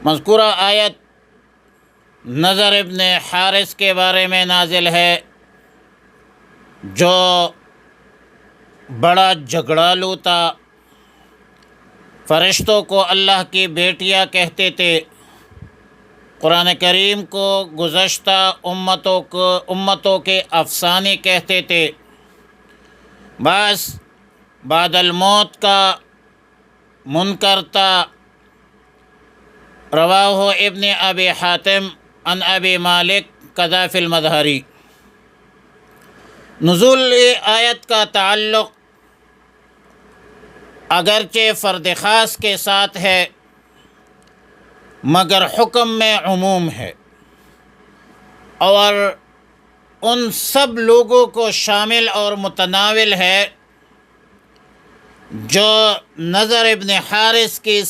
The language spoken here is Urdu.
مذکورہ آیت نضر ابن حارث کے بارے میں نازل ہے، جو بڑا جھگڑالو تھا، فرشتوں کو اللہ کی بیٹیاں کہتے تھے، قرآن کریم کو گزشتہ امتوں کے افسانے کہتے تھے، بس بعد الموت کا منکر تھا۔ رواہ ابن ابی حاتم عن ابی مالک کذا فی المظہری۔ نزول آیت کا تعلق اگرچہ فرد خاص کے ساتھ ہے مگر حکم میں عموم ہے، اور ان سب لوگوں کو شامل اور متناول ہے جو نضر ابن حارث کی